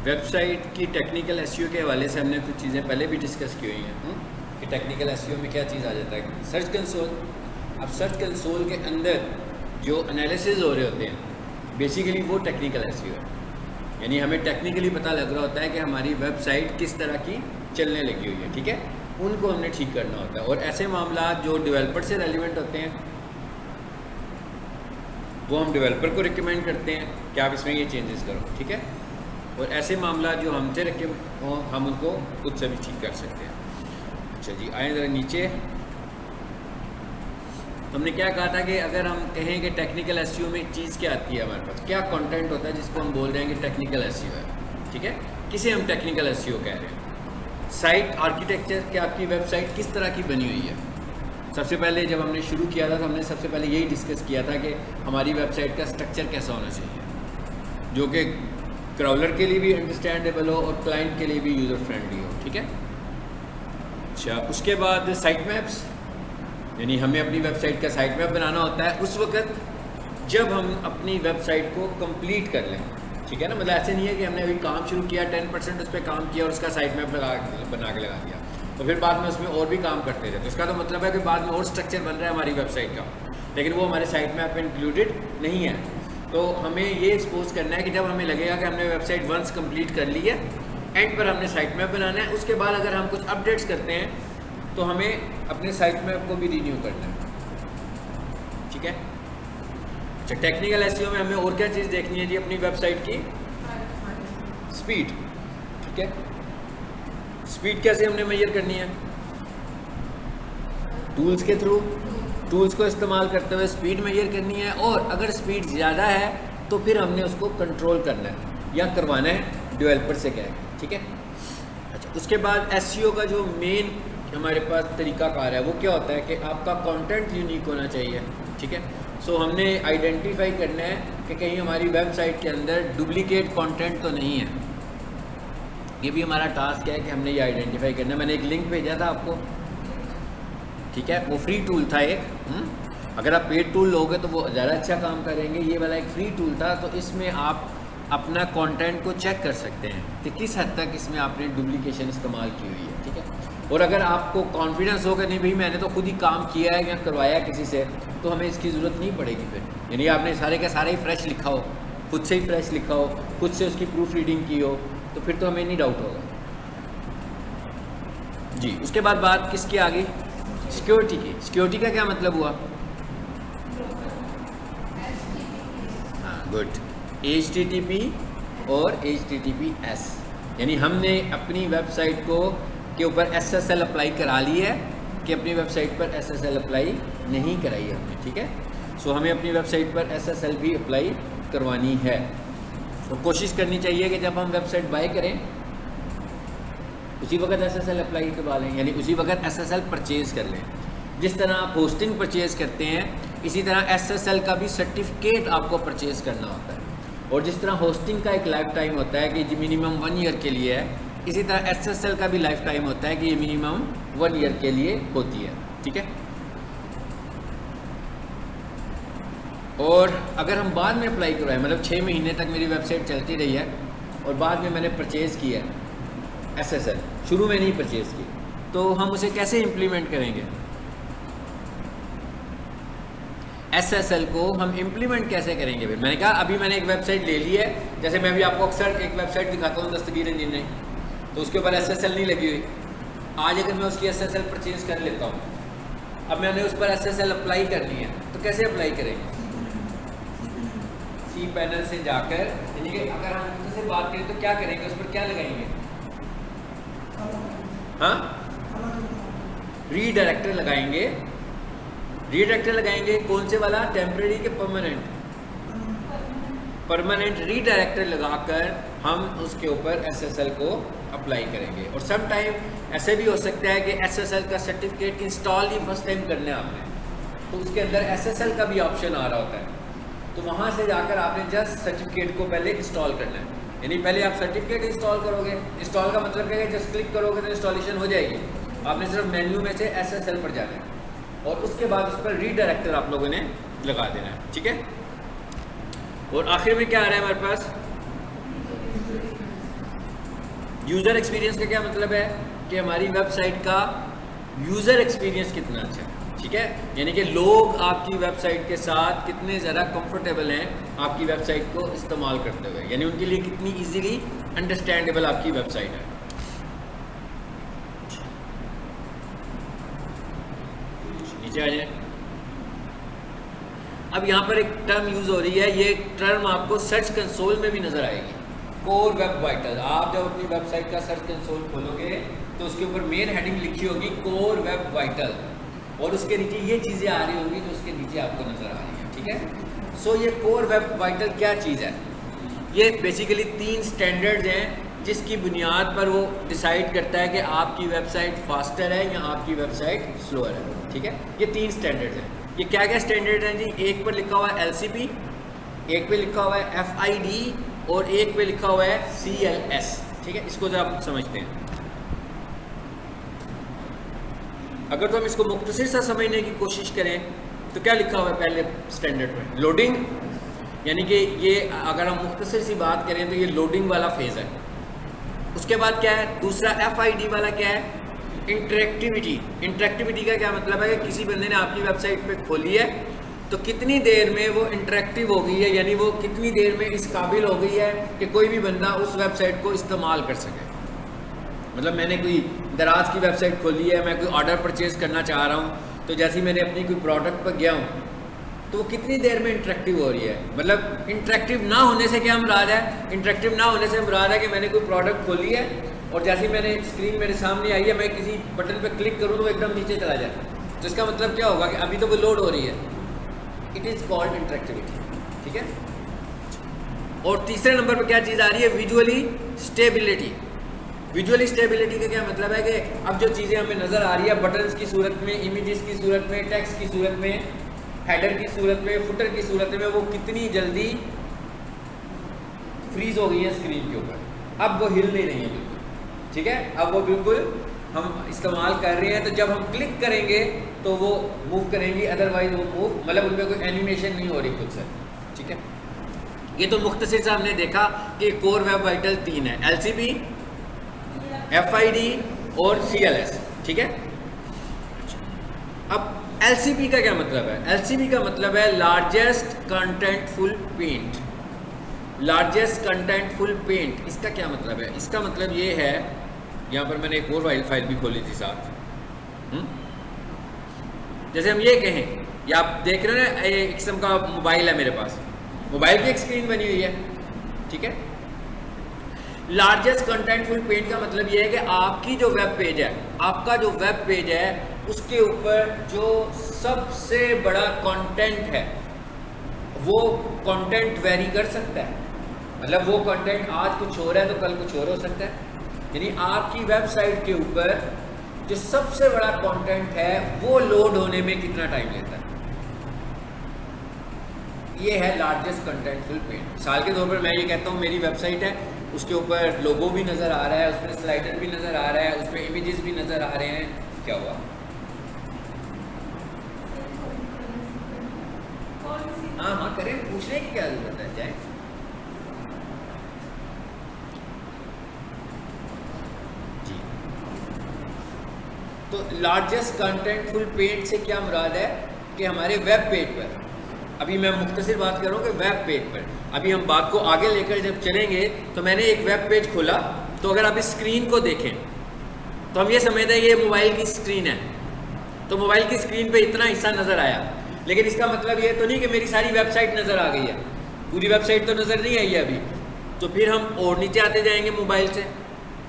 Website की technical SEO के हवाले से हमने कुछ चीज़ें पहले भी डिस्कस की हुई हैं कि टेक्निकल एसईओ में क्या चीज़ आ जाता है। सर्च कंसोल, अब सर्च कंसोल के अंदर जो एनालिसिस हो रहे होते हैं बेसिकली वो टेक्निकल एसईओ है। यानी हमें टेक्निकली पता लग रहा होता है कि हमारी वेबसाइट किस तरह की चलने लगी हुई है, ठीक है, उनको हमने ठीक करना होता है। और ऐसे मामला जो डेवलपर से रेलिवेंट होते हैं वो हम डेवलपर को रिकमेंड करते हैं कि आप इसमें ये चेंजेस करो, ठीक है। और ऐसे मामला जो हमसे रखे हों हम उनको खुद से भी ठीक कर सकते हैं। अच्छा जी, आए ज़रा नीचे। हमने क्या कहा था कि अगर हम कहें कि टेक्निकल एसईओ में चीज़ क्या आती है, हमारे पास क्या कंटेंट होता है जिसको हम बोल रहे हैं कि टेक्निकल एसईओ है, ठीक है। किसे हम टेक्निकल एसईओ कह रहे हैं? साइट आर्किटेक्चर, कि आपकी वेबसाइट किस तरह की बनी हुई है। सबसे पहले जब हमने शुरू किया था तो हमने सबसे पहले यही डिस्कस किया था कि हमारी वेबसाइट का स्ट्रक्चर कैसा होना चाहिए जो कि क्राउलर के लिए भी अंडरस्टैंडेबल हो और क्लाइंट के लिए भी यूज़र फ्रेंडली हो, ठीक है। अच्छा, उसके बाद साइट मैप्स, यानी हमें अपनी वेबसाइट का साइट मैप बनाना होता है उस वक्त जब हम अपनी वेबसाइट को कंप्लीट कर लें, ठीक है ना। मतलब ऐसे नहीं है कि हमने अभी काम शुरू किया, 10% उस पर काम किया और उसका साइट मैप बना के लगा दिया तो फिर बाद में उसमें और भी काम करते थे, तो इसका तो मतलब है कि बाद में और स्ट्रक्चर बन रहा है हमारी वेबसाइट का, लेकिन वो हमारे साइट मैप में इंक्लूडेड नहीं है। तो हमें ये एक्सपोज करना है कि जब हमें लगेगा कि हमने वेबसाइट वंस कंप्लीट कर ली है, एंड पर हमने साइट मैप बनाना है। उसके बाद अगर हम कुछ अपडेट्स करते हैं तो हमें अपने साइट मैप को भी रिन्यू करना है, ठीक है। अच्छा, टेक्निकल एसईओ में हमें और क्या चीज़ देखनी है जी? अपनी वेबसाइट की स्पीड, ठीक है। स्पीड कैसे हमने मेजर करनी है? टूल्स के थ्रू, टूल्स को इस्तेमाल करते हुए स्पीड मेजर करनी है। और अगर स्पीड ज़्यादा है तो फिर हमने उसको कंट्रोल करना है या करवाना है डेवलपर से कह के, ठीक है। अच्छा, उसके बाद एसईओ का जो मेन हमारे पास तरीकाकार है वो क्या होता है कि आपका कंटेंट यूनिक होना चाहिए, ठीक है। सो हमने आइडेंटिफाई करना है कि कहीं हमारी वेबसाइट के अंदर डुप्लीकेट कंटेंट तो नहीं है। ये भी हमारा टास्क है कि हमने ये आइडेंटिफाई करना है। मैंने एक लिंक भेजा था आपको, ठीक है, वो फ्री टूल था एक। अगर आप पेड टूल लोगे तो वो ज़्यादा अच्छा काम करेंगे। ये वाला एक फ्री टूल था, तो इसमें आप अपना कंटेंट को चेक कर सकते हैं कि किस हद तक इसमें आपने डुप्लीकेशन इस्तेमाल की हुई है, ठीक है। और अगर आपको कॉन्फिडेंस होगा नहीं भाई मैंने तो खुद ही काम किया है या करवाया किसी से, तो हमें इसकी ज़रूरत नहीं पड़ेगी फिर। यानी आपने सारे का सारा ही फ्रेश लिखा हो, खुद से ही फ्रेश लिखा हो, खुद से उसकी प्रूफ रीडिंग की हो, तो फिर तो हमें नहीं डाउट होगा जी। उसके बाद बात किसकी आ गई? सिक्योरिटी की। सिक्योरिटी का क्या मतलब हुआ? हाँ, गुड। HTTP और HTTPS, यानी हमने अपनी वेबसाइट को के ऊपर SSL अप्लाई करा ली है कि अपनी वेबसाइट पर SSL अप्लाई नहीं कराई है हमने, ठीक है। सो हमें अपनी वेबसाइट पर SSL भी अप्लाई करवानी है। तो कोशिश करनी चाहिए कि जब हम वेबसाइट बाय करें उसी वक्त SSL अप्लाई करवा लें, यानी उसी वक्त SSL परचेज़ कर लें। जिस तरह आप होस्टिंग परचेज़ करते हैं इसी तरह SSL का भी सर्टिफिकेट आपको परचेज़ करना होता है। और जिस तरह होस्टिंग का एक लाइफ टाइम होता है कि जो मिनिमम 1 ईयर के लिए है, इसी तरह SSL का भी लाइफ टाइम होता है कि ये मिनिमम 1 ईयर के लिए होती है, ठीक है। और अगर हम बाद में अप्लाई करवाएं, मतलब 6 महीने तक मेरी वेबसाइट चलती रही है और बाद में मैंने परचेज़ किया है SSL, शुरू में नहीं परचेज़ की, तो हम उसे कैसे इम्प्लीमेंट करेंगे? SSL को हम इम्प्लीमेंट कैसे करेंगे? फिर मैंने कहा अभी मैंने एक वेबसाइट ले ली है, जैसे मैं अभी आपको अक्सर एक वेबसाइट दिखाता हूँ दस्तगीर इंजीनियरिंग, तो उसके ऊपर SSL नहीं लगी हुई। आज अगर मैं उसकी SSL परचेज़ कर लेता हूँ, अब मैंने उस पर SSL अप्लाई करनी है, तो कैसे अप्लाई करेंगे? सी पैनल से जाकर, यानी कि अगर हम उससे बात करें तो क्या करेंगे, उस पर क्या लगाएंगे? हाँ, रीडायरेक्टर लगाएंगे। रीडायरेक्टर लगाएंगे कौन से वाला? टेम्परेरी के परमानेंट? परमानेंट रीडायरेक्टर लगाकर हम उसके ऊपर SSL को अप्लाई करेंगे। और सम टाइम ऐसे भी हो सकता है कि SSL का सर्टिफिकेट इंस्टॉल ही फर्स्ट टाइम करना है आपने, तो उसके अंदर SSL का भी ऑप्शन आ रहा होता है, तो वहाँ से जाकर आपने जस्ट सर्टिफिकेट को पहले इंस्टॉल करना है। यानी पहले आप सर्टिफिकेट इंस्टॉल करोगे, इंस्टॉल का मतलब क्या है, जस्ट क्लिक करोगे तो इंस्टॉलेशन हो जाएगी। आपने सिर्फ मेन्यू में से SSL पर जाना है और उसके बाद उस पर रीडायरेक्टर आप लोगों ने लगा देना है, ठीक है। और आखिर में क्या आ रहा है हमारे पास? यूज़र एक्सपीरियंस का क्या मतलब है कि हमारी वेबसाइट का यूज़र एक्सपीरियंस कितना अच्छा है, ठीक है, यानी कि लोग आपकी वेबसाइट के साथ कितने ज़्यादा कंफर्टेबल हैं आपकी वेबसाइट को इस्तेमाल करते हुए, यानी उनके लिए कितनी इजीली अंडरस्टैंडेबल आपकी वेबसाइट है। नीचे आ जाए। अब यहाँ पर एक टर्म यूज़ हो रही है, ये टर्म आपको सर्च कंसोल में भी नज़र आएगी, कोर वेब वाइटल। आप जब अपनी वेबसाइट का सर्च कंसोल खोलोगे तो उसके ऊपर मेन हेडिंग लिखी होगी कोर वेब वाइटल, और उसके नीचे ये चीज़ें आ रही होंगी जो उसके नीचे आपको नज़र आ रही हैं, ठीक है। सो ये कोर वेब वाइटल क्या चीज़ है? ये बेसिकली 3 स्टैंडर्ड्स हैं जिसकी बुनियाद पर वो डिसाइड करता है कि आपकी वेबसाइट फास्टर है या आपकी वेबसाइट स्लोअर है, ठीक है। ये 3 स्टैंडर्ड्स हैं। ये क्या क्या स्टैंडर्ड हैं जी? एक पर लिखा हुआ है LCP, एक पे लिखा हुआ है FID और एक पे लिखा हुआ है CLS, ठीक है। इसको जरा आप समझते हैं। अगर तो हम इसको मुख्तसर सा समझने की कोशिश करें तो क्या लिखा हुआ है पहले स्टैंडर्ड में? लोडिंग, यानी कि ये अगर हम मुख्तसर सी बात करें तो ये लोडिंग वाला फेज़ है। उसके बाद क्या है? दूसरा FID वाला क्या है? इंटरेक्टिविटी। इंटरेक्टिविटी का क्या मतलब है कि किसी बंदे ने आपकी वेबसाइट पे खोली है तो कितनी देर में वो इंटरेक्टिव हो गई है, यानी वो कितनी देर में इस काबिल हो गई है कि कोई भी बंदा उस वेबसाइट को इस्तेमाल कर सके। मतलब मैंने कोई दराज की वेबसाइट खोली है, मैं कोई ऑर्डर परचेज़ करना चाह रहा हूँ, तो जैसे ही मैंने अपनी कोई प्रोडक्ट पर गया हूँ तो वो कितनी देर में इंटरेक्टिव हो रही है। मतलब इंटरेक्टिव ना होने से क्या मुराद है? इंटरेक्टिव ना होने से मुराद है कि मैंने कोई प्रोडक्ट खोली है और जैसे ही मैंने स्क्रीन मेरे सामने आई है, मैं किसी बटन पर क्लिक करूँ तो वो एकदम नीचे चला जाए। तो इसका मतलब क्या होगा कि अभी तो वो लोड हो रही है। इट इज़ कॉल्ड इंटरेक्टिविटी, ठीक है। और तीसरे नंबर पर क्या चीज़ आ रही है? Visually stability. विजुअली स्टेबिलिटी का क्या मतलब है कि अब जो चीज़ें हमें नज़र आ रही है बटन्स की सूरत में, इमेजेस की सूरत में, टेक्स्ट की सूरत में, हेडर की सूरत में, फुटर की सूरत में, वो कितनी जल्दी फ्रीज हो गई है स्क्रीन के ऊपर। अब वो हिल नहीं रही है बिल्कुल, ठीक है। अब वो बिल्कुल हम इस्तेमाल कर रहे हैं, तो जब हम क्लिक करेंगे तो वो मूव करेंगी, अदरवाइज वो मूव, मतलब उनमें कोई एनिमेशन नहीं हो रही खुद से, ठीक है। ये तो मुख्तसर से हमने देखा कि कोर वेब वाइटल 3 है, LCP, FID और CLS, ठीक है। अब LCP का क्या मतलब है? LCP का मतलब है largest contentful paint. Largest contentful paint, इसका क्या मतलब है? इसका मतलब ये है, यहाँ पर मैंने एक और फाइल भी खोली थी साथ। जैसे हम ये कहें, या आप देख रहे हैं एक किस्म का मोबाइल है मेरे पास, मोबाइल की एक स्क्रीन बनी हुई है, ठीक है। लार्जेस्ट कंटेंटफुल पेंट का मतलब ये है कि आपकी जो वेब पेज है, आपका जो वेब पेज है, उसके ऊपर जो सबसे बड़ा कंटेंट है वो कंटेंट वेरी कर सकता है। मतलब वो कंटेंट आज कुछ हो रहा है तो कल कुछ और हो सकता है। यानी आपकी वेबसाइट के ऊपर जो सबसे बड़ा कंटेंट है वो लोड होने में कितना टाइम लेता है, ये है लार्जेस्ट कंटेंटफुल पेंट। मिसाल के तौर पर मैं ये कहता हूँ मेरी वेबसाइट है, उसके ऊपर लोगो भी नज़र आ रहा है, उसमें स्लाइडर भी नज़र आ रहा है, उसमें इमेजेस भी नज़र आ रहे हैं, क्या हुआ? हाँ करें, पूछने की क्या जरूरत है, जाए। जी, तो लार्जेस्ट कंटेंटफुल पेंट से क्या मुराद है कि हमारे वेब पेज पर, अभी मैं मुख्तसर बात करूँ कि वेब पेज पर, अभी हम बात को आगे लेकर जब चलेंगे तो मैंने एक वेब पेज खोला, तो अगर आप इस स्क्रीन को देखें तो हम ये समझते हैं ये मोबाइल की स्क्रीन है, तो मोबाइल की स्क्रीन पे इतना हिस्सा नज़र आया, लेकिन इसका मतलब ये तो नहीं कि मेरी सारी वेबसाइट नज़र आ गई है, पूरी वेबसाइट तो नज़र नहीं आई है अभी। तो फिर हम और नीचे आते जाएंगे, मोबाइल से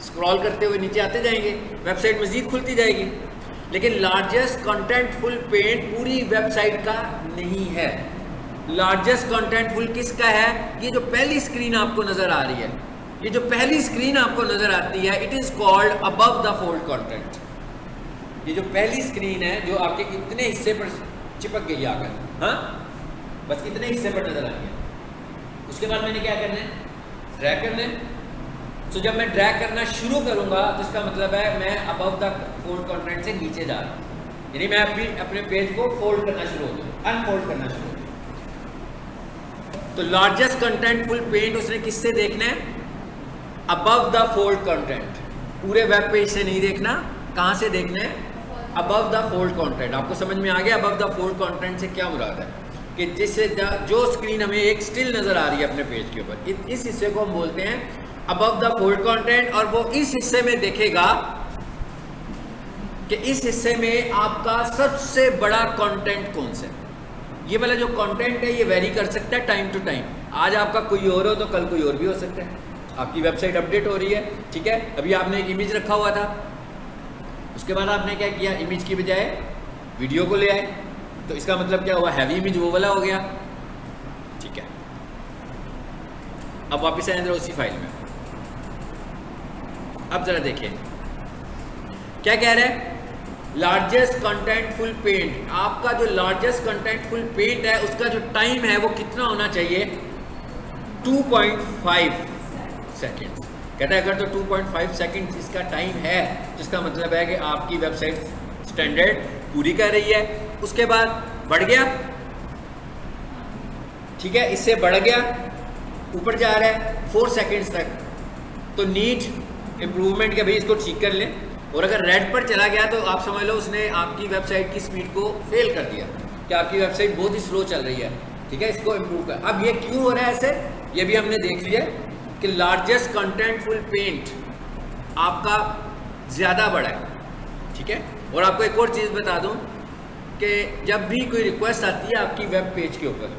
स्क्रॉल करते हुए नीचे आते जाएंगे, वेबसाइट मज़ीद खुलती जाएगी। लेकिन लार्जेस्ट कंटेंटफुल पेंट पूरी वेबसाइट का नहीं है। लार्जेस्ट कंटेंटफुल किसका है? ये जो पहली स्क्रीन आपको नज़र आ रही है, ये जो पहली स्क्रीन आपको नज़र आती है, it is called above the fold content. ये जो पहली स्क्रीन है जो आपके इतने हिस्से पर चिपक गई आकर, हाँ बस इतने हिस्से पर नज़र आई है। उसके बाद मैंने क्या करना है? ड्रैग करना है। तो जब मैं ड्रैग करना शुरू करूंगा तो इसका मतलब है मैं अबव द फोल्ड कंटेंट से नीचे जा रहा हूँ, यानी मैं अभी अपने पेज को फोल्ड करना शुरू हो गया, अनफोल्ड करना शुरू हो गया। तो लार्जेस्ट कंटेंटफुल पेंट उसने किससे देखना है? अबव द फोल्ड कंटेंट, पूरे वेब पेज से नहीं देखना, कहाँ से देखना है? Above the fold content. आपको समझ में आ गया अबव द फोल्ड कंटेंट से क्या मुराद है? कि जिससे जो स्क्रीन हमें एक स्टिल नज़र आ रही है अपने पेज के ऊपर, इस हिस्से को हम बोलते हैं अबव द फोल्ड कंटेंट। और वो इस हिस्से में देखेगा कि इस हिस्से में आपका सबसे बड़ा कंटेंट कौन सा है। ये वाला जो कंटेंट है ये वेरी कर सकता है टाइम टू टाइम। आज आपका कोई और हो तो कल कोई और भी हो सकता है। आपकी वेबसाइट अपडेट हो रही है, ठीक है, अभी आपने एक इमेज रखा हुआ था, उसके बाद आपने क्या किया, इमेज की बजाय वीडियो को ले आए, तो इसका मतलब क्या हुआ, हैवी इमेज वो वाला हो गया, ठीक है। अब वापस आए उसी फाइल में। अब जरा देखिए क्या कह रहे हैं, लार्जेस्ट कंटेंटफुल पेंट। आपका जो लार्जेस्ट कंटेंटफुल पेंट है उसका जो टाइम है वो कितना होना चाहिए, 2.5 सेकेंड। कहता है अगर तो 2.5 सेकेंड इसका टाइम है जिसका मतलब है कि आपकी वेबसाइट स्टैंडर्ड पूरी कर रही है। उसके बाद बढ़ गया, ठीक है, इससे बढ़ गया, ऊपर जा रहा है 4 सेकेंड्स तक, तो नीड इम्प्रूवमेंट के भाई इसको ठीक कर लें। और अगर रेड पर चला गया तो आप समझ लो उसने आपकी वेबसाइट की स्पीड को फेल कर दिया, कि आपकी वेबसाइट बहुत ही स्लो चल रही है, ठीक है, इसको इम्प्रूव कर। अब ये क्यों हो रहा है ऐसे, ये भी हमने देख लिया कि लार्जेस्ट कंटेंटफुल पेंट आपका ज़्यादा बड़ा है, ठीक है। और आपको एक और चीज़ बता दूं कि जब भी कोई रिक्वेस्ट आती है आपकी वेब पेज के ऊपर,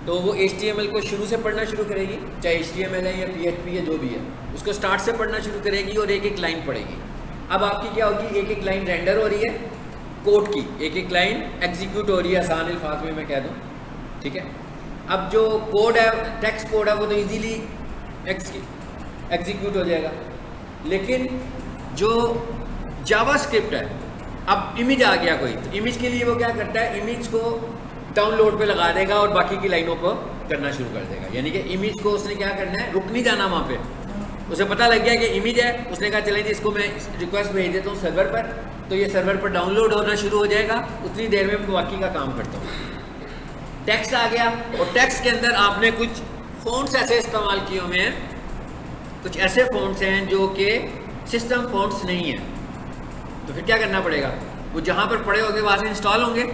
तो वो HTML को शुरू से पढ़ना शुरू करेगी, चाहे HTML है या PHP है जो भी है, उसको स्टार्ट से पढ़ना शुरू करेगी और एक एक लाइन पढ़ेगी। अब आपकी क्या होगी, एक एक लाइन रेंडर हो रही है कोड की, एक एक लाइन एग्जीक्यूट हो रही है, आसान अल्फाज में मैं कह दूँ, ठीक है। अब जो कोड है, टेक्स्ट कोड है, वो तो ईजीली एग्जीक्यूट हो जाएगा, लेकिन जो जावास्क्रिप्ट है, अब इमेज आ गया कोई, तो इमेज के लिए वो क्या करता है, इमेज को डाउनलोड पे लगा देगा और बाकी की लाइनों को करना शुरू कर देगा। यानी कि इमेज को उसने क्या करना है, रुक नहीं जाना वहाँ पे, उसे पता लग गया कि इमेज है, उसने कहा चलें जी इसको मैं रिक्वेस्ट भेज देता हूँ सर्वर पर, तो ये सर्वर पर डाउनलोड होना शुरू हो जाएगा, उतनी देर में मैं बाकी का काम करता हूँ। टेक्स्ट आ गया, और टेक्स्ट के अंदर आपने कुछ फ़ॉन्ट्स ऐसे इस्तेमाल किए हुए हैं, कुछ ऐसे फ़ॉन्ट्स हैं जो कि सिस्टम फ़ॉन्ट्स नहीं है, तो फिर क्या करना पड़ेगा, वो जहाँ पर पड़े होंगे वहाँ से इंस्टॉल होंगे,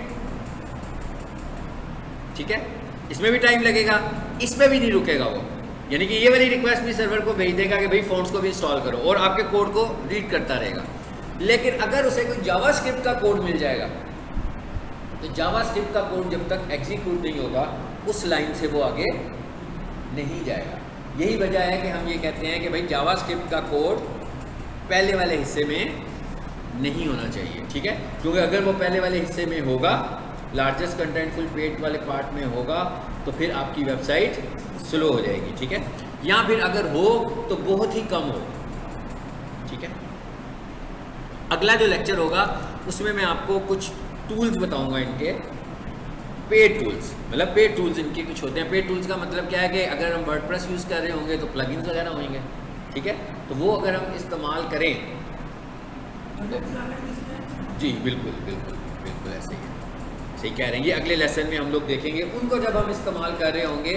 ठीक है। इसमें भी टाइम लगेगा, इसमें भी नहीं रुकेगा वो, यानी कि ये वाली रिक्वेस्ट भी सर्वर को भेज देगा कि भाई फ़ॉन्ट्स को भी इंस्टॉल करो, और आपके कोड को रीड करता रहेगा। लेकिन अगर उसे कोई जावास्क्रिप्ट का कोड मिल जाएगा, तो जावास्क्रिप्ट का कोड जब तक एग्जीक्यूट नहीं होगा उस लाइन से वो आगे नहीं जाएगा। यही वजह है कि हम ये कहते हैं कि भाई जावास्क्रिप्ट का कोड पहले वाले हिस्से में नहीं होना चाहिए, ठीक है, क्योंकि अगर वो पहले वाले हिस्से में होगा, लार्जेस्ट कंटेंटफुल पेज वाले पार्ट में होगा, तो फिर आपकी वेबसाइट स्लो हो जाएगी, ठीक है। या फिर अगर हो तो बहुत ही कम हो, ठीक है। अगला जो लेक्चर होगा उसमें मैं आपको कुछ टूल्स बताऊंगा, इनके पेड टूल्स, मतलब पेड टूल्स इनके कुछ होते हैं। पेड टूल्स का मतलब क्या है कि अगर हम वर्डप्रेस यूज़ कर रहे होंगे तो प्लगइन्स वगैरह होंगे, ठीक है, तो वो अगर हम इस्तेमाल करें तो जी बिल्कुल बिल्कुल बिल्कुल ऐसे ही सही कह रहे हैं। ये अगले लेसन में हम लोग देखेंगे, उनको जब हम इस्तेमाल कर रहे होंगे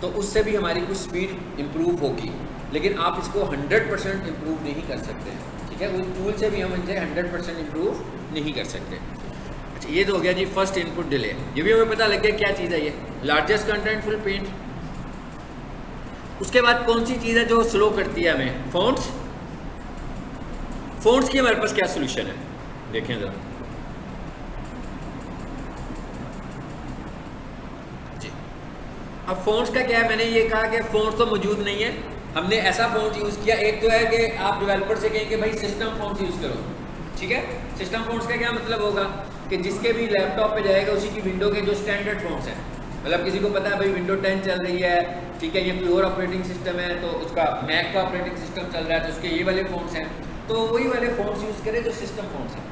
तो उससे भी हमारी कुछ स्पीड इम्प्रूव होगी, लेकिन आप इसको 100% इम्प्रूव नहीं कर सकते हैं, ठीक है। उस टूल से भी हम इनसे 100% इम्प्रूव नहीं कर सकते। अच्छा, ये तो हो गया जी फर्स्ट इनपुट डिले। ये भी हमें पता लग गया क्या चीज़ है ये, लार्जेस्ट कंटेंटफुल पेंट। उसके बाद कौन सी चीज़ है जो स्लो करती है हमें, फ़ॉन्ट्स। फ़ॉन्ट्स की हमारे पास क्या सोल्यूशन है, देखें ज़रा जी। अब फ़ॉन्ट्स का क्या है, मैंने ये कहा कि फ़ॉन्ट्स तो मौजूद नहीं है, हमने ऐसा फ़ॉन्ट यूज़ किया। एक तो है कि आप डेवलपर से कहें कि भाई सिस्टम फ़ॉन्ट्स यूज़ करो, ठीक है। सिस्टम फ़ॉन्ट्स का क्या मतलब होगा कि जिसके भी लैपटॉप पे जाएगा उसी की विंडो के जो स्टैंडर्ड फ़ॉन्ट्स हैं, मतलब किसी को पता है भाई विंडो 10 चल रही है, ठीक है, ये कोई और ऑपरेटिंग सिस्टम है तो उसका मैक का ऑपरेटिंग सिस्टम चल रहा है तो उसके ये वाले फ़ॉन्ट्स हैं, तो वही वाले फ़ॉन्ट्स यूज़ करें जो सिस्टम फ़ॉन्ट्स हैं।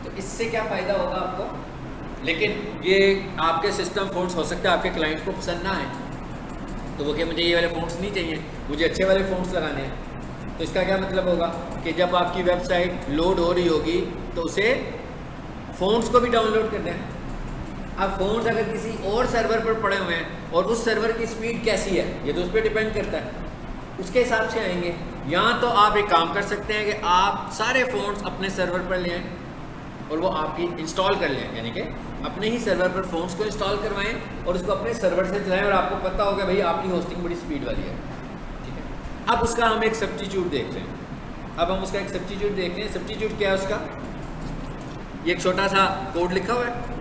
तो इससे क्या फ़ायदा होगा आपको, लेकिन ये आपके सिस्टम फ़ॉन्ट्स हो सकता है आपके क्लाइंट को पसंद ना आए, तो वो क्या मुझे ये वाले फ़ॉन्ट्स नहीं चाहिए, मुझे अच्छे वाले फ़ॉन्ट्स लगाने हैं। तो इसका क्या मतलब होगा कि जब आपकी वेबसाइट लोड हो रही होगी तो उसे फ़ॉन्ट्स को भी डाउनलोड करना है। अब फ़ॉन्ट्स अगर किसी और सर्वर पर पड़े हुए हैं और उस सर्वर की स्पीड कैसी है ये तो उस पर डिपेंड करता है, उसके हिसाब से आएंगे। यहाँ तो आप एक काम कर सकते हैं कि आप सारे फ़ोन्स अपने सर्वर पर ले आएँ और वो आपकी इंस्टॉल कर लें, यानी कि अपने ही सर्वर पर फ़ोन्स को इंस्टॉल करवाएं और उसको अपने सर्वर से चलाएं और आपको पता होगा भाई आपकी होस्टिंग बड़ी स्पीड वाली है, ठीक है। अब उसका हम एक सब्स्टिट्यूट देख लें। अब हम उसका एक सब्स्टिट्यूट देख लें। सब्स्टिट्यूट क्या है उसका? ये एक छोटा सा कोड लिखा हुआ है।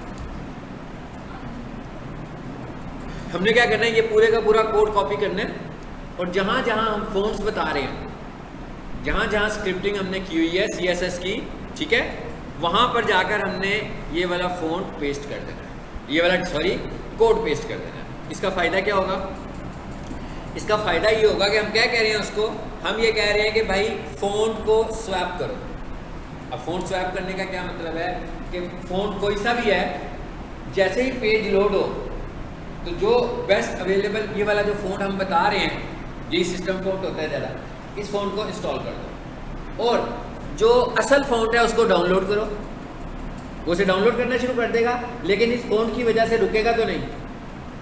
हमने क्या करना है, ये पूरे का पूरा कोड कॉपी करना है और जहाँ जहाँ हम फ़ोन्स बता रहे हैं, जहाँ जहाँ स्क्रिप्टिंग हमने की हुई है CSS की, ठीक है, वहाँ पर जाकर हमने ये वाला फ़ोन पेस्ट कर देना है, ये वाला कोड पेस्ट कर देना है। इसका फ़ायदा क्या होगा? इसका फ़ायदा ये होगा कि हम क्या कह रहे हैं उसको, हम ये कह रहे हैं कि भाई फ़ोन को स्वैप करो। अब फ़ोन स्वैप करने का क्या मतलब है कि फ़ोन कोई सा भी है, जैसे ही पेज लोड हो तो जो बेस्ट अवेलेबल ये वाला जो फ़ोन हम बता रहे हैं, यही सिस्टम फ़ोन होता है ज़्यादा, इस फ़ोन को इंस्टॉल कर दो और जो असल फ़ोन है उसको डाउनलोड करो। वो उसे डाउनलोड करना शुरू कर देगा, लेकिन इस फ़ोन की वजह से रुकेगा तो नहीं,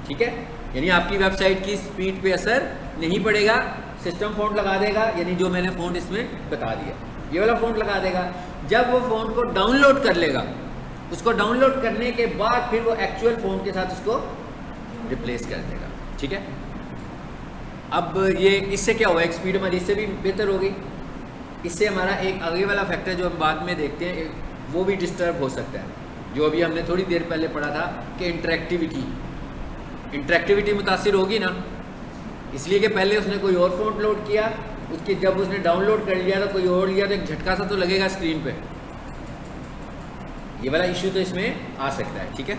ठीक है। यानी आपकी वेबसाइट की स्पीड पे असर नहीं पड़ेगा। सिस्टम फ़ोन लगा देगा, यानी जो मैंने फ़ोन इसमें बता दिया ये वाला फ़ोन लगा देगा। जब वो फ़ोन को डाउनलोड कर लेगा, उसको डाउनलोड करने के बाद फिर वो एक्चुअल फ़ोन के साथ उसको रिप्लेस कर देगा, ठीक है। अब ये इससे क्या हुआ, एक स्पीड हमारी इससे भी बेहतर हो गई। इससे हमारा एक आगे वाला फैक्टर जो हम बाद में देखते हैं वो भी डिस्टर्ब हो सकता है, जो अभी हमने थोड़ी देर पहले पढ़ा था कि इंटरेक्टिविटी मुतासिर होगी ना, इसलिए कि पहले उसने कोई और फ़ोन लोड किया, उसके जब उसने डाउनलोड कर लिया तो कोई और लिया तो एक झटका सा तो लगेगा स्क्रीन पे। ये वाला इशू तो इसमें आ सकता है, ठीक है।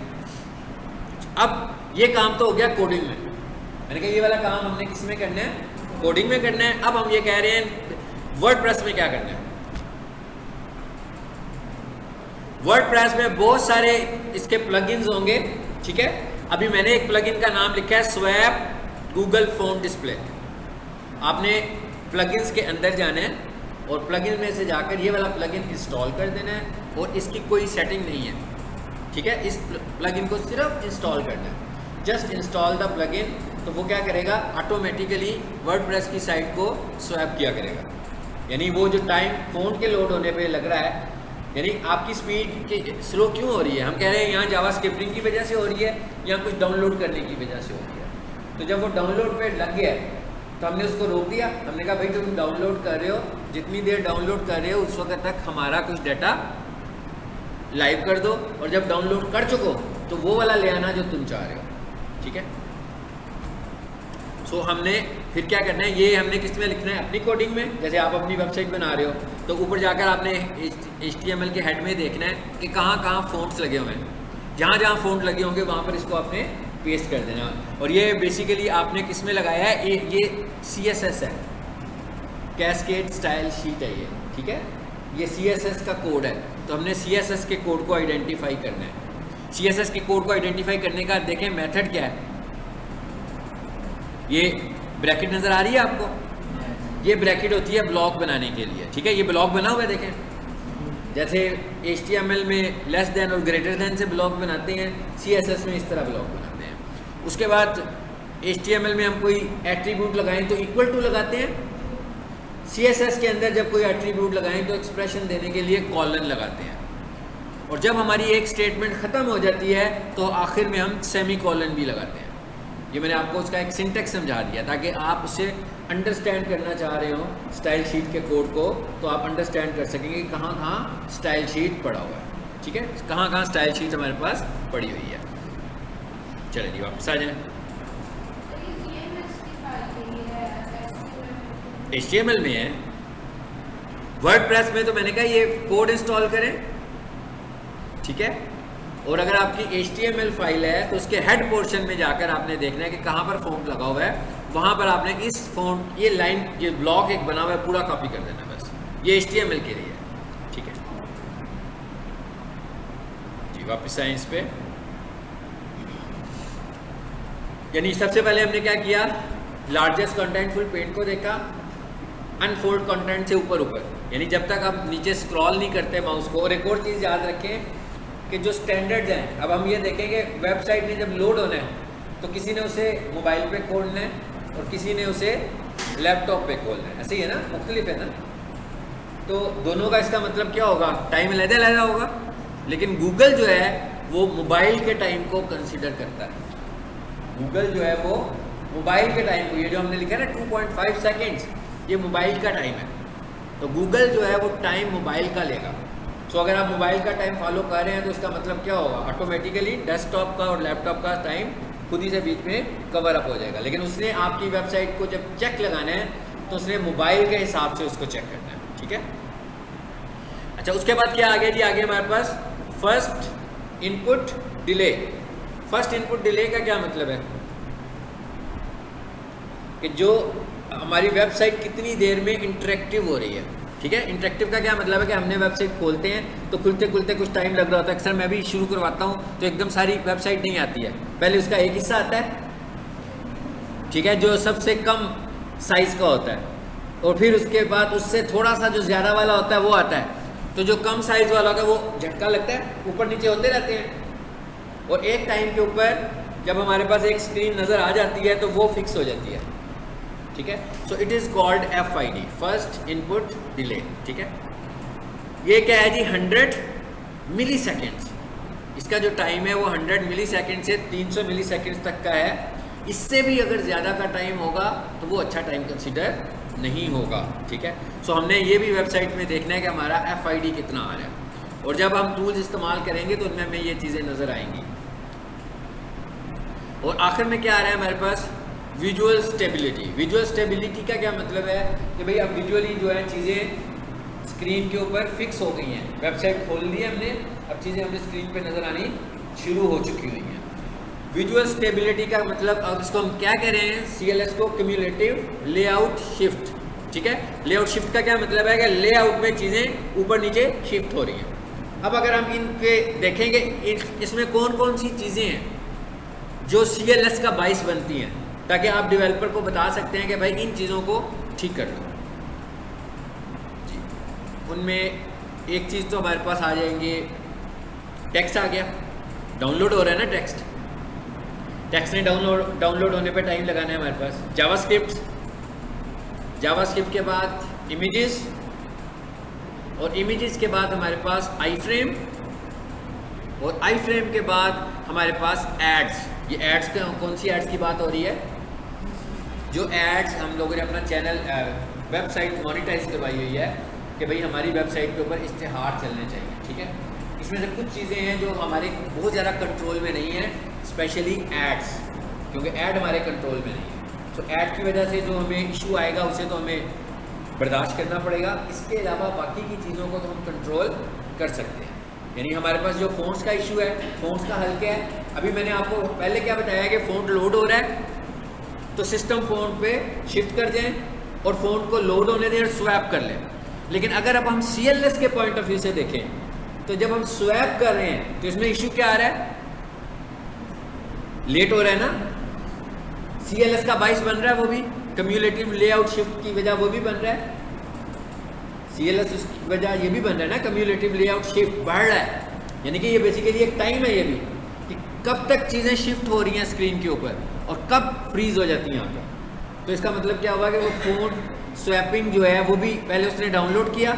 अब ये काम तो हो गया कोडिंग में। मैंने कहा ये वाला काम हमने किस में करना है, कोडिंग में करना है। अब हम ये कह रहे हैं वर्डप्रेस में क्या करना है। वर्डप्रेस में बहुत सारे इसके प्लगइन्स होंगे, ठीक है। अभी मैंने एक प्लगइन का नाम लिखा है स्वैप गूगल फोन डिस्प्ले। आपने प्लगइन्स के अंदर जाना है और प्लगइन में से जाकर ये वाला प्लगइन इंस्टॉल कर देना है और इसकी कोई सेटिंग नहीं है, ठीक है। इस प्लगइन को सिर्फ इंस्टॉल करना है, जस्ट इंस्टॉल द प्लगइन। तो वो क्या करेगा, ऑटोमेटिकली वर्डप्रेस की साइट को स्वैप किया करेगा। यानी वो जो टाइम फ़ोन के लोड होने पे लग रहा है, यानी आपकी स्पीड स्लो क्यों हो रही है, हम कह रहे हैं यहाँ जावा स्क्रिप्टिंग की वजह से हो रही है या कुछ डाउनलोड करने की वजह से हो रही है। तो जब वो डाउनलोड पे लग गया तो हमने उसको रोक दिया। हमने कहा भाई तुम डाउनलोड कर रहे हो, जितनी देर डाउनलोड कर रहे हो उस वक्त तक हमारा कुछ डाटा लाइव कर दो, और जब डाउनलोड कर चुको तो वो वाला ले आना जो तुम चाह रहे हो, ठीक है। सो हमने फिर क्या करना है, ये हमने किस में लिखना है, अपनी कोडिंग में। जैसे आप अपनी वेबसाइट बना रहे हो तो ऊपर जाकर आपने HTML के हेड में देखना है कि कहाँ कहाँ फ़ॉन्ट्स लगे हुए हैं। जहाँ जहाँ फ़ॉन्ट लगे होंगे वहाँ पर इसको आपने पेस्ट कर देना। और ये बेसिकली आपने किस में लगाया है, ये CSS है, कैस्केड स्टाइल शीट है ये, ठीक है। ये CSS का कोड है, तो हमने CSS के कोड को आइडेंटिफाई करना है। CSS के कोड को आइडेंटिफाई करने का देखें मेथड क्या है। ये ब्रैकेट नज़र आ रही है आपको, ये ब्रैकेट होती है ब्लॉक बनाने के लिए, ठीक है। ये ब्लॉक बना हुआ है, देखें। जैसे HTML में लेस देन और ग्रेटर देन से ब्लॉक बनाते हैं, CSS में इस तरह ब्लॉक बनाते हैं। उसके बाद HTML में हम कोई एट्रीब्यूट लगाएं तो इक्वल टू लगाते हैं। CSS के अंदर जब कोई एट्रीब्यूट लगाएं तो एक्सप्रेशन देने के लिए कॉलन लगाते हैं। और जब हमारी एक स्टेटमेंट ख़त्म हो जाती है तो आखिर में हम सेमी कॉलन भी लगाते हैं। ये मैंने आपको उसका एक सिंटेक्स समझा दिया ताकि आप उसे अंडरस्टैंड करना चाह रहे हो स्टाइल शीट के कोड को, तो आप अंडरस्टैंड कर सकेंगे कहाँ कहाँ स्टाइल शीट पड़ा हुआ है, ठीक है। कहाँ कहाँ स्टाइल शीट हमारे पास पड़ी हुई है। चलिए जी वापस आ जाएं। HTML में है, वर्डप्रेस में तो मैंने कहा ये कोड इंस्टॉल करें, ठीक है। और अगर आपकी HTML फाइल है तो उसके हेड पोर्शन में जाकर आपने देखना है कि कहाँ पर फ़ॉन्ट लगा हुआ है, वहाँ पर आपने इस फ़ॉन्ट ये लाइन ये ब्लॉक एक बना हुआ है पूरा कॉपी कर देना, बस ये HTML के लिए है, ठीक है जी। वापस आए इस पे। यानी सबसे पहले हमने क्या किया, लार्जेस्ट कंटेंटफुल पेंट को देखा, अनफोल्ड कंटेंट से ऊपर ऊपर, यानी जब तक आप नीचे स्क्रॉल नहीं करते माउस को। और एक और चीज़ याद रखें कि जो स्टैंडर्ड्स हैं, अब हम ये देखेंगे वेबसाइट में जब लोड होना है तो किसी ने उसे मोबाइल पे खोलना है और किसी ने उसे लैपटॉप पे खोल रहे हैं, ऐसे ही है ना, मुख्तलिफ है ना। तो दोनों का इसका मतलब क्या होगा, टाइम अलग-अलग होगा। लेकिन गूगल जो है वो मोबाइल के टाइम को कंसिडर करता है। गूगल जो है वो मोबाइल के टाइम को, ये जो हमने लिखा है ना 2.5 सेकेंड्स, ये मोबाइल का टाइम है। तो गूगल जो है वो टाइम मोबाइल का लेगा। सो अगर आप मोबाइल का टाइम फॉलो कर रहे हैं तो इसका मतलब क्या होगा, ऑटोमेटिकली डेस्कटॉप का और लैपटॉप का टाइम खुद ही से बीच में कवर अप हो जाएगा। लेकिन उसने आपकी वेबसाइट को जब चेक लगाना है तो उसने मोबाइल के हिसाब से उसको चेक करना है, ठीक है। अच्छा, उसके बाद क्या आ गया जी, आगे हमारे पास first input delay. First input delay का क्या मतलब है कि जो हमारी वेबसाइट कितनी देर में इंटरेक्टिव हो रही है, ठीक है। इंटरेक्टिव का क्या मतलब है कि हमने वेबसाइट खोलते हैं तो खुलते खुलते कुछ टाइम लग रहा होता है। अक्सर मैं भी शुरू करवाता हूँ तो एकदम सारी वेबसाइट नहीं आती है, पहले उसका एक हिस्सा आता है, ठीक है, जो सबसे कम साइज़ का होता है, और फिर उसके बाद उससे थोड़ा सा जो ज़्यादा वाला होता है वो आता है। तो जो कम साइज़ वाला होता है वो झटका लगता है, ऊपर नीचे होते रहते हैं, और एक टाइम के ऊपर जब हमारे पास एक स्क्रीन नज़र आ जाती है तो वो फिक्स हो जाती है, ठीक है। So it is called FID, first input delay, ठीक है। ये क्या है जी, 100 मिली सेकेंड्स। इसका जो टाइम है वो 100 मिली सेकेंड से 300 मिली सेकेंड तक का है। इससे भी अगर ज़्यादा का टाइम होगा तो वो अच्छा टाइम कंसिडर नहीं होगा, ठीक है। सो हमने ये भी वेबसाइट में देखना है कि हमारा FID कितना आ रहा है, और जब हम टूल्स इस्तेमाल करेंगे तो उनमें हमें ये चीज़ें नज़र आएंगी। और आखिर में क्या आ रहा है हमारे पास, विजुअल स्टेबिलिटी। विजुअल स्टेबिलिटी का क्या मतलब है कि भाई अब विजुअली जो है चीज़ें स्क्रीन के ऊपर फिक्स हो गई हैं। वेबसाइट खोल ली है हमने, अब चीज़ें हमें स्क्रीन पे नज़र आनी शुरू हो चुकी हुई हैं। विजुअल स्टेबिलिटी का मतलब, अब इसको हम क्या कह रहे हैं, CLS को क्यूमुलेटिव लेआउट शिफ्ट, ठीक है। लेआउट शिफ्ट का क्या मतलब है कि लेआउट में चीज़ें ऊपर नीचे शिफ्ट हो रही हैं। अब अगर हम इन पे देखेंगे इसमें कौन कौन सी चीज़ें हैं जो CLS का बाइस बनती हैं, ताकि आप डेवलपर को बता सकते हैं कि भाई इन चीज़ों को ठीक कर दो जी। उनमें एक चीज़ तो हमारे पास आ जाएंगे, टेक्स्ट आ गया, डाउनलोड हो रहा है ना टेक्स्ट, टेक्स्ट ने डाउनलोड होने पे टाइम लगाना है हमारे पास। जावास्क्रिप्ट के बाद इमेजेस, और इमेजेस के बाद हमारे पास आईफ्रेम, और आईफ्रेम के बाद हमारे पास एड्स। ये एड्स कौन सी एड्स की बात हो रही है, जो एड्स हम लोगों ने अपना चैनल वेबसाइट मोनेटाइज करवाई हुई है कि भाई हमारी वेबसाइट के ऊपर इश्तिहार चलने चाहिए, ठीक है। इसमें से कुछ चीज़ें हैं जो हमारे बहुत ज़्यादा कंट्रोल में नहीं है, स्पेशली एड्स, क्योंकि ऐड हमारे कंट्रोल में नहीं है। तो ऐड की वजह से जो हमें इशू आएगा उसे तो हमें बर्दाश्त करना पड़ेगा। इसके अलावा बाकी की चीज़ों को तो हम कंट्रोल कर सकते हैं। यानी हमारे पास जो फ़ॉन्ट्स का इशू है, फ़ॉन्ट्स का हल क्या है, अभी मैंने आपको पहले क्या बताया कि फ़ॉन्ट लोड हो रहा है तो सिस्टम फ़ॉन्ट पे शिफ्ट कर जाएं और फ़ॉन्ट को लोड होने दें और स्वैप कर लें। लेकिन अगर अब हम CLS के पॉइंट ऑफ व्यू से देखें तो जब हम स्वैप कर रहे हैं तो इसमें इशू क्या आ रहा है, लेट हो रहा है ना। CLS का बाइस बन रहा है, वो भी कम्युलेटिव लेआउट शिफ्ट की वजह वो भी बन रहा है। CLS की वजह ये भी बन रहा है ना, कम्युलेटिव लेआउट शिफ्ट बढ़ रहा है, यानी कि ये बेसिकली एक टाइम है ये भी कि कब तक चीज़ें शिफ्ट हो रही हैं स्क्रीन के ऊपर और कब फ्रीज हो जाती हैं यहाँ पर। तो इसका मतलब क्या हुआ कि वो फ़ोन स्वैपिंग जो है वो भी पहले उसने डाउनलोड किया,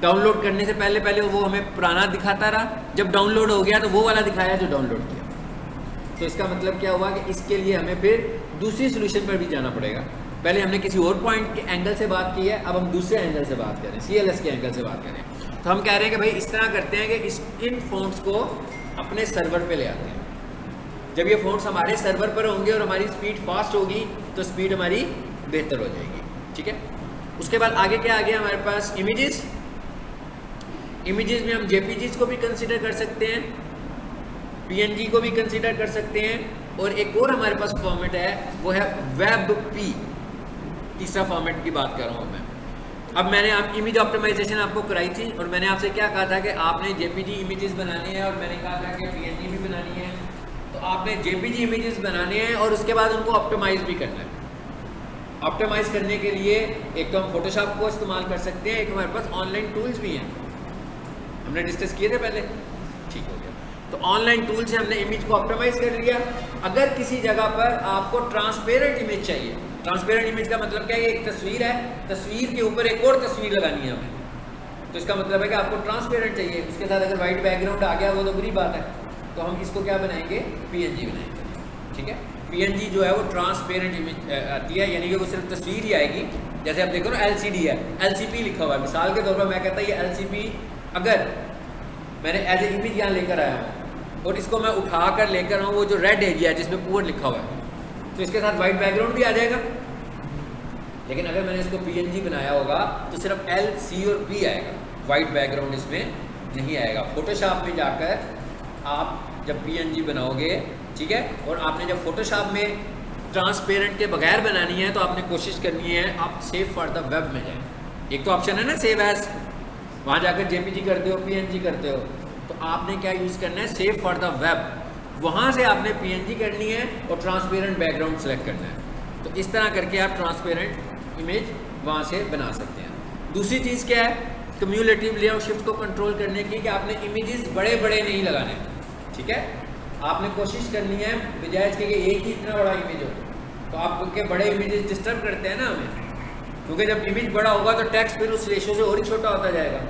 डाउनलोड करने से पहले वो हमें पुराना दिखाता रहा, जब डाउनलोड हो गया तो वो वाला दिखाया जो डाउनलोड किया। तो इसका मतलब क्या हुआ कि इसके लिए हमें फिर दूसरी सोल्यूशन पर भी जाना पड़ेगा। पहले हमने किसी और पॉइंट के एंगल से बात की है, अब हम दूसरे एंगल से बात करें, CLS के एंगल से बात करें। तो हम कह रहे हैं कि भाई इस तरह करते हैं कि इन फ़ॉन्ट्स को अपने सर्वर पे ले आते हैं। जब ये फ़ॉन्ट्स हमारे सर्वर पर होंगे और हमारी स्पीड फास्ट होगी तो स्पीड हमारी बेहतर हो जाएगी, ठीक है। उसके बाद आगे क्या आ गया हमारे पास, इमेजेस। इमेजेस में हम JPGs को भी कंसिडर कर सकते हैं, PNG को भी कंसिडर कर सकते हैं, और एक और हमारे पास फॉर्मेट है वो है WebP, तीसरा फॉर्मेट की बात कर रहा हूँ मैं। अब मैंने आप इमेज ऑप्टिमाइजेशन आपको कराई थी और मैंने आपसे क्या कहा था कि आपने JPG इमेजेस बनाने हैं और मैंने कहा था कि PNG भी बनानी है। तो आपने JPG इमेजेस बनाने हैं और उसके बाद उनको ऑप्टिमाइज भी करना है। ऑप्टिमाइज करने के लिए एक तो हम फोटोशॉप को इस्तेमाल कर सकते हैं, एक हमारे पास ऑनलाइन टूल्स भी हैं, हमने डिस्कस किए थे पहले, ठीक हो गया। तो ऑनलाइन टूल से हमने इमेज को ऑप्टिमाइज कर लिया। अगर किसी जगह पर आपको ट्रांसपेरेंट इमेज चाहिए, ट्रांसपेरेंट इमेज का मतलब क्या है? एक तस्वीर है, तस्वीर के ऊपर एक और तस्वीर लगानी है हमें, तो इसका मतलब है कि आपको ट्रांसपेरेंट चाहिए। उसके साथ अगर वाइट बैकग्राउंड आ गया वो तो बुरी बात है, तो हम इसको क्या बनाएंगे? पीएनजी बनाएंगे। ठीक है, पीएनजी जो है वो ट्रांसपेरेंट इमेज आती है, यानी कि वो सिर्फ तस्वीर ही आएगी। जैसे आप देखो ना एलसीडी है, एलसीपी लिखा हुआ है, मिसाल के तौर पर मैं कहता ये एलसीपी अगर मैंने एज ए इमेज यहाँ लेकर आया हूँ और इसको मैं उठा कर लेकर आऊँ, वो जो रेड एरिया है जिसमें पुअर लिखा हुआ है, तो इसके साथ वाइट बैकग्राउंड भी आ जाएगा। लेकिन अगर मैंने इसको पीएनजी बनाया होगा तो सिर्फ एल, सी और पी आएगा, वाइट बैकग्राउंड इसमें नहीं आएगा। फोटोशॉप में जाकर आप जब पीएनजी बनाओगे, ठीक है, और आपने जब फोटोशॉप में ट्रांसपेरेंट के बगैर बनानी है तो आपने कोशिश करनी है आप सेव फॉर द वेब में जाएं। एक तो ऑप्शन है ना सेव एज, वहाँ जाकर जेपीजी करते हो, पीएनजी करते हो, तो आपने क्या यूज़ करना है? Save for the web. वहाँ से आपने पीएनजी करनी है और ट्रांसपेरेंट बैकग्राउंड सेलेक्ट करना है। तो इस तरह करके आप ट्रांसपेरेंट इमेज वहाँ से बना सकते हैं। दूसरी चीज़ क्या है? कम्यूलेटिव लेआउट शिफ्ट को कंट्रोल करने की, कि आपने इमेजेस बड़े बड़े नहीं लगाने। ठीक है, आपने कोशिश करनी है बजाय इसके कि एक ही इतना बड़ा इमेज हो, तो आपके बड़े इमेजेस डिस्टर्ब करते हैं ना हमें, क्योंकि जब इमेज बड़ा होगा तो टेक्स्ट फिर उस रेशो से और ही छोटा होता जाएगा।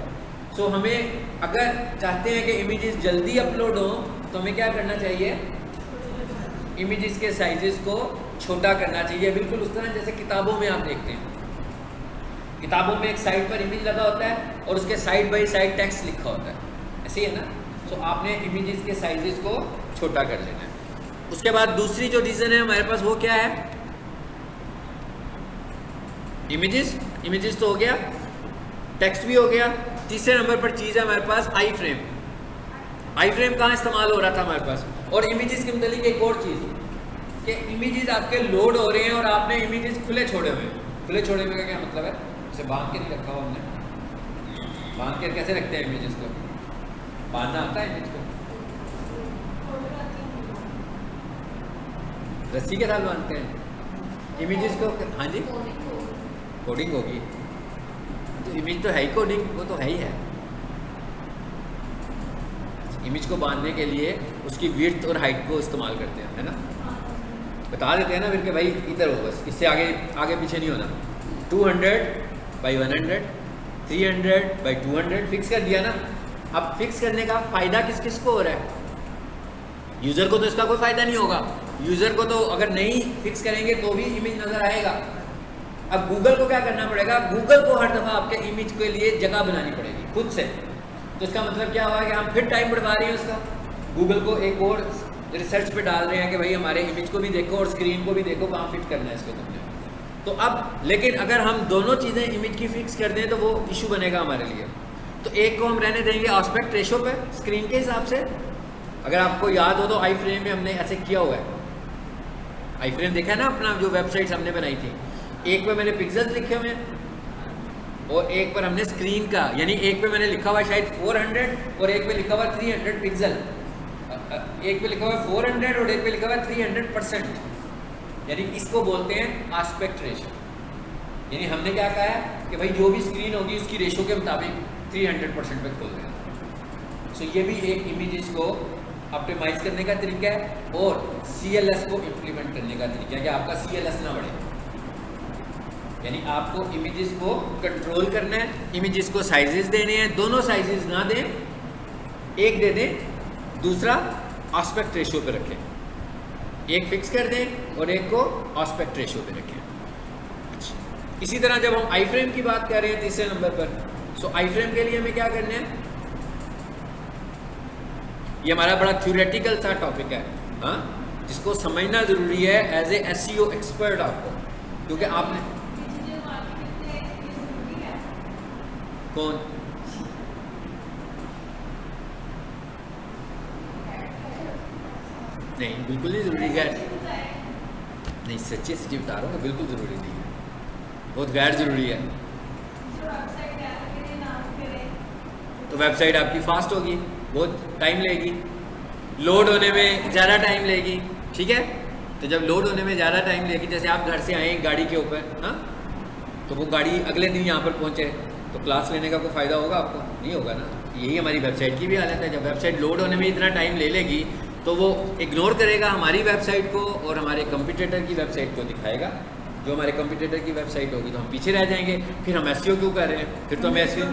सो हमें अगर चाहते हैं कि इमेजेस जल्दी अपलोड हो तो हमें क्या करना चाहिए? इमेजेस के साइजेस को छोटा करना चाहिए, बिल्कुल उस तरह जैसे किताबों में आप देखते हैं। किताबों में एक साइड पर इमेज लगा होता है और उसके साइड बाई साइड टेक्स्ट लिखा होता है, ऐसे ही है ना। तो आपने इमेजेस के साइजेस को छोटा कर लेना है। उसके बाद दूसरी जो रीज़न है हमारे पास वो क्या है? इमेजेस तो हो गया, टेक्स्ट भी हो गया। तीसरे नंबर पर चीज़ है हमारे पास आई फ्रेम। आई फ्रेम कहाँ इस्तेमाल हो रहा था हमारे पास? और इमेजेस के मतलब एक और चीज़ कि इमेजेस आपके लोड हो रहे हैं और आपने इमेजेस खुले छोड़े हुए हैं। खुले छोड़े हुए का क्या मतलब है? इसे बांध के नहीं रखा हुआ हमने। बांध के कैसे रखते हैं इमेजेस को? बांधना आता है इमेज को? रस्सी के साथ बांधते हैं इमेजेस को। हाँ जी, कोडिंग होगी तो इमेज तो है ही कोडिंग, वो तो है ही है। इमेज को बांधने के लिए उसकी विड्थ और हाइट को इस्तेमाल करते हैं, है ना। बता देते हैं ना फिर कि भाई इधर हो, बस इससे आगे पीछे नहीं होना। 200/100, 300/200 फिक्स कर दिया ना। अब फिक्स करने का फ़ायदा किस किस को हो रहा है? यूज़र को तो इसका कोई फ़ायदा नहीं होगा। यूज़र को तो अगर नहीं फिक्स करेंगे तो भी इमेज नज़र आएगा। अब गूगल को क्या करना पड़ेगा? गूगल को हर दफ़ा आपके इमेज के लिए जगह बनानी पड़ेगी खुद से। तो इसका मतलब क्या हुआ कि हम फिर टाइम बढ़वा रहे हैं उसका। गूगल को एक और रिसर्च पे डाल रहे हैं कि भाई हमारे इमेज को भी देखो और स्क्रीन को भी देखो, कहाँ फिट करना है इसको तुमने। तो अब लेकिन अगर हम दोनों चीज़ें इमेज की फिक्स कर दें तो वो इशू बनेगा हमारे लिए। तो एक को हम रहने देंगे आस्पेक्ट रेशो पे स्क्रीन के हिसाब से। अगर आपको याद हो तो आई फ्रेम में हमने ऐसे किया हुआ है। आई फ्रेम देखा है ना अपना, जो वेबसाइट्स हमने बनाई थी। एक पे मैंने पिक्सेल्स लिखे हुए हैं और एक पर हमने स्क्रीन का, यानी एक पे मैंने लिखा हुआ शायद 400 और एक पे लिखा हुआ 300 पिक्सल। एक पे लिखा हुआ 400 और एक पे लिखा हुआ 300%, यानी इसको बोलते हैं आस्पेक्ट रेशो। यानी हमने क्या कहा है कि भाई जो भी स्क्रीन होगी उसकी रेशो के मुताबिक 300% पे खोल देना। सो ये भी एक इमेजेस को ऑप्टिमाइज करने का तरीका है और CLS को इम्प्लीमेंट करने का तरीका है कि आपका CLS ना बढ़े। यानी आपको इमेजेस को कंट्रोल करना है, इमेजेस को साइजेस देने हैं, दोनों साइजेस ना दें, एक दे दें, दूसरा आस्पेक्ट रेशियो पे रखें। एक फिक्स कर दें और एक को आस्पेक्ट रेशियो पे रखें। इसी तरह जब हम आई फ्रेम की बात कर रहे हैं तीसरे नंबर पर, सो आई फ्रेम के लिए हमें क्या करना है? ये हमारा बड़ा थ्योरेटिकल सा टॉपिक है, हाँ, जिसको समझना ज़रूरी है एज ए SEO एक्सपर्ट आपको, क्योंकि आपने कौन नहीं, बिल्कुल नहीं ज़रूरी है। नहीं, सच्ची सच्ची बता रहा हूँ, बिल्कुल ज़रूरी नहीं है, बहुत गैर ज़रूरी है। तो वेबसाइट आपकी फास्ट होगी, बहुत टाइम लेगी, लोड होने में ज़्यादा टाइम लेगी, ठीक है। तो जब लोड होने में ज़्यादा टाइम लेगी, जैसे आप घर से आए गाड़ी के ऊपर, हाँ, तो वो गाड़ी अगले दिन यहाँ पर पहुँचे तो क्लास लेने का कोई फ़ायदा होगा आपको? नहीं होगा ना। यही हमारी वेबसाइट की भी हालत है। जब वेबसाइट लोड होने में इतना टाइम ले लेगी तो वो इग्नोर करेगा हमारी वेबसाइट को और हमारे कंपटीटर की वेबसाइट को दिखाएगा, जो हमारे कंपटीटर की वेबसाइट होगी तो हम पीछे रह जाएंगे। फिर हम एसईओ क्यों कर रहे हैं? फिर तो हम एसईओ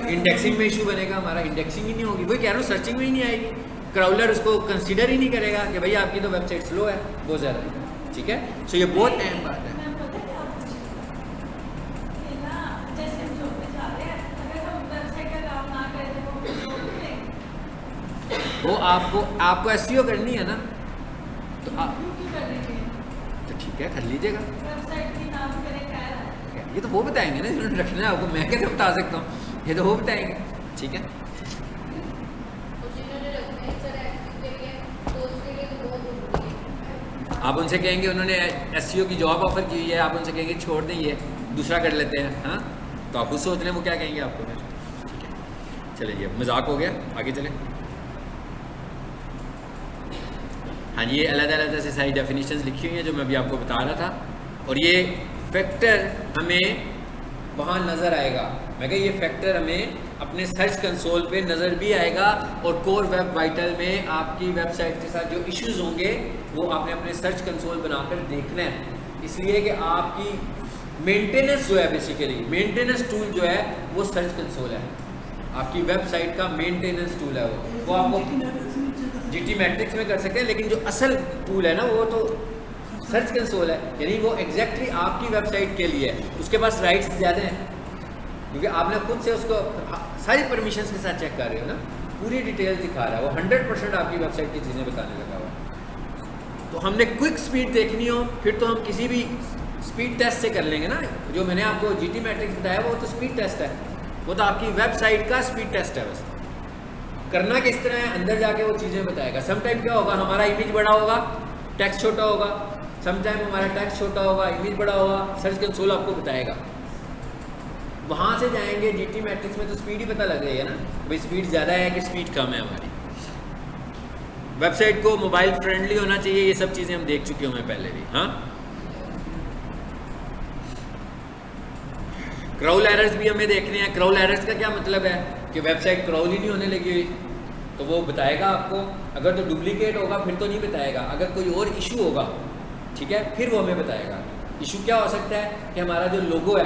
इंडेक्सिंग में इशू बनेगा हमारा, इंडेक्सिंग ही नहीं होगी। वही कह रहा हूँ, सर्चिंग में ही नहीं आएगी, क्राउलर उसको कंसीडर ही नहीं करेगा कि भाई आपकी तो वेबसाइट स्लो है बहुत ज़्यादा। ठीक है, सो ये बहुत अहम बात है। वो आपको एसईओ करनी है ना, तो ठीक है कर लीजिएगा। ये तो वो बताएंगे ना जिन्होंने रखना है आपको, मैं कैसे बता सकता हूँ, ये तो वो बताएंगे। ठीक है, आप उनसे कहेंगे उन्होंने एसईओ की जॉब ऑफर की हुई है, आप उनसे कहेंगे छोड़ दें ये दूसरा कर लेते हैं, हाँ तो आप खुद सोच लें वो क्या कहेंगे आपको। फिर ठीक है, चलिए मजाक हो गया, आगे चले। हाँ, ये अलग-अलग ऐसे सारी डेफिनेशंस लिखी हुई हैं जो मैं अभी आपको बता रहा था। और ये फैक्टर हमें वहाँ नज़र आएगा, मैं कहा ये फैक्टर हमें अपने सर्च कंसोल पे नज़र भी आएगा। और कोर वेब वाइटल में आपकी वेबसाइट के साथ जो इश्यूज होंगे वो आपने अपने सर्च कंसोल बनाकर देखना है। इसलिए कि आपकी मेंटेनेंस जो है, बेसिकली मेंटेनेंस टूल जो है वो सर्च कंसोल है, आपकी वेबसाइट का मेंटेनेंस टूल है वो आपको जीटी मैट्रिक्स में कर सकते हैं, लेकिन जो असल टूल है ना वो तो सर्च कंसोल है, यानी वो एग्जैक्टली आपकी वेबसाइट के लिए है। उसके पास राइट्स ज़्यादा हैं क्योंकि आपने खुद से उसको सारी परमिशंस के साथ चेक कर रहे हो ना, पूरी डिटेल्स दिखा रहा है वो, 100% आपकी वेबसाइट की चीज़ें बताने लगा हुआ। तो हमने क्विक स्पीड देखनी हो फिर तो हम किसी भी स्पीड टेस्ट से कर लेंगे ना। जो मैंने आपको जीटी मैट्रिक्स बताया वो तो स्पीड टेस्ट है, वो तो आपकी वेबसाइट का स्पीड टेस्ट है। बस करना किस तरह है, अंदर जाके वो चीज़ें बताएगा। समटाइम क्या होगा, हमारा इमेज बड़ा होगा, टेक्स्ट छोटा होगा, समटाइम हमारा टेक्स्ट छोटा होगा, इमेज बड़ा होगा, सर्च कंसोल आपको बताएगा। वहाँ से जाएंगे जीटी मैट्रिक्स में तो स्पीड ही पता लग रही है ना, भाई स्पीड ज़्यादा है कि स्पीड कम है हमारी। वेबसाइट को मोबाइल फ्रेंडली होना चाहिए, ये सब चीज़ें हम देख चुके हैं पहले भी। हाँ, क्राउल एरर्स भी हमें देखने हैं। क्राउल एरर्स का क्या मतलब है कि वेबसाइट क्राउल ही नहीं होने लगी हुई, तो वो बताएगा आपको। अगर तो डुप्लीकेट होगा फिर तो नहीं बताएगा, अगर कोई और इशू होगा ठीक है फिर वो हमें बताएगा। इशू क्या हो सकता है कि हमारा जो लोगो है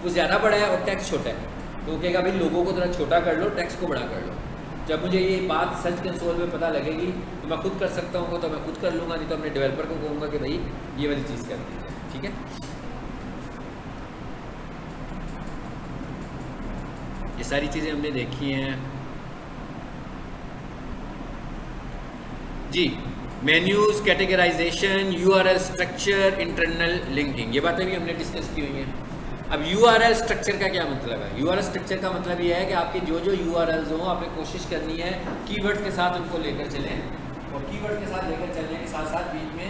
वो ज़्यादा बड़ा है और टेक्स्ट छोटा है, तो वो कहेगा भाई लोगो को थोड़ा छोटा कर लो, टेक्स्ट को बड़ा कर लो। जब मुझे ये बात सर्च कंसोल में पता लगेगी तो मैं खुद कर सकता हूँ, तो मैं खुद कर लूँगा, नहीं तो अपने डेवलपर को कहूँगा कि भाई ये वाली चीज़ कर दीजिए। ठीक है, ये सारी चीज़ें हमने देखी हैं जी। Menus, categorization, URL structure, internal linking, ये बातें भी हमने डिस्कस की हुई हैं। अब यूआरएल स्ट्रक्चर का क्या मतलब है? यूआरएल स्ट्रक्चर का मतलब ये है कि आपके जो जो यूआरएल्स हों आपने कोशिश करनी है कीवर्ड्स के साथ उनको लेकर चलें, और कीवर्ड के साथ लेकर चलने के साथ साथ बीच में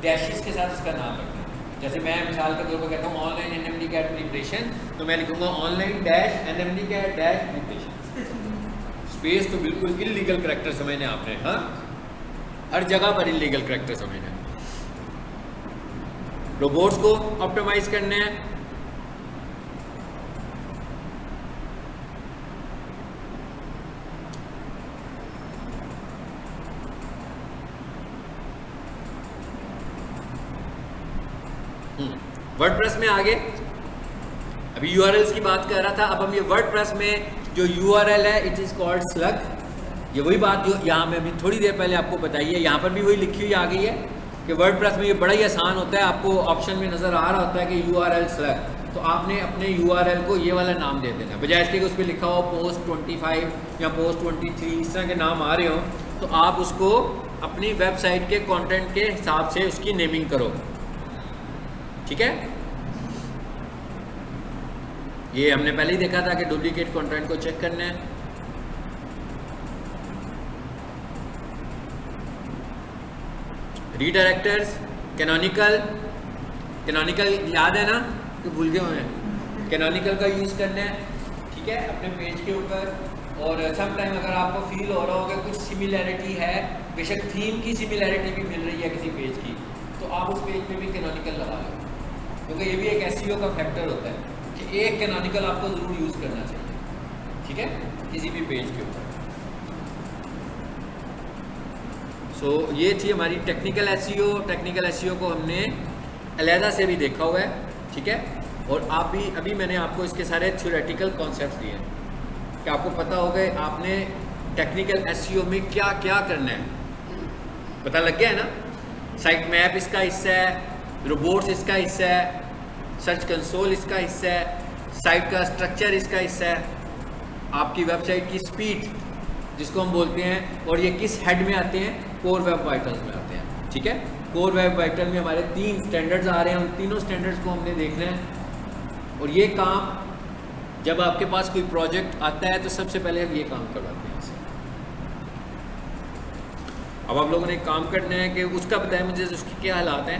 डैशेस के साथ उसका नाम रखें। जैसे मैं मिसाल के तौर पर कहता हूँ ऑनलाइन एनएमडी कैट प्रिपरेशन, तो मैं लिखूँगा online dash NMD cat dash preparation. Space तो बिल्कुल इलीगल करैक्टर समझने आपने, हाँ हर जगह पर इलीगल करैक्टर समझना है। रोबोट्स को ऑप्टिमाइज करने हैं, वर्डप्रेस में आगे अभी यूआरएल्स की बात कर रहा था, अब हम ये वर्डप्रेस में जो यूआरएल है इट इज़ कॉल्ड स्लग। ये वही बात जो यहाँ में अभी थोड़ी देर पहले आपको बताई है, यहाँ पर भी वही लिखी हुई आ गई है कि वर्डप्रेस में ये बड़ा ही आसान होता है। आपको ऑप्शन में नज़र आ रहा होता है कि यूआरएल स्लग, तो आपने अपने यूआरएल को ये वाला नाम दे देना, बजाय इसके कि उस पर लिखा हो पोस्ट 25 या पोस्ट 23 इस तरह के नाम आ रहे हो, तो आप उसको अपनी वेबसाइट के कंटेंट के हिसाब से उसकी नेमिंग करो। ठीक है, ये हमने पहले ही देखा था कि डुप्लीकेट कंटेंट को चेक करना है। रीडायरेक्टर्स, कैनोनिकल याद है ना कि भूल गए हमें, कैनोनिकल का यूज़ करना है ठीक है अपने पेज के ऊपर। और सम टाइम अगर आपको फील हो रहा होगा कुछ सिमिलैरिटी है, बेशक थीम की सिमिलैरिटी भी मिल रही है किसी पेज की, तो आप उस पेज पे भी कैनोनिकल लगा लो, क्योंकि ये भी एक एसईओ का फैक्टर होता है कि एक कैनोनिकल आपको ज़रूर यूज़ करना चाहिए ठीक है किसी भी पेज के ऊपर। सो ये थी हमारी टेक्निकल एसईओ। टेक्निकल एसईओ को हमने अलहदा से भी देखा हुआ है, ठीक है। और आप भी अभी मैंने आपको इसके सारे थ्योरेटिकल कॉन्सेप्ट्स दिए हैं कि आपको पता होगा आपने टेक्निकल एसईओ में क्या क्या करना है, पता लग गया है ना। साइट मैप इसका हिस्सा है, रोबोट्स इसका हिस्सा है, सर्च कंसोल इसका हिस्सा है, साइट का स्ट्रक्चर इसका हिस्सा है, आपकी वेबसाइट की स्पीड जिसको हम बोलते हैं, और ये किस हेड में आते हैं, कोर वेब वाइटल्स में आते हैं, ठीक है। कोर वेब वाइटल में हमारे 3 स्टैंडर्ड्स आ रहे हैं, उन तीनों स्टैंडर्ड्स को हमने देखना है। और ये काम जब आपके पास कोई प्रोजेक्ट आता है तो सबसे पहले हम ये काम करवाते हैं इससे। अब आप लोगों ने काम करना है कि उसका बताया मुझे उसके क्या हालात हैं।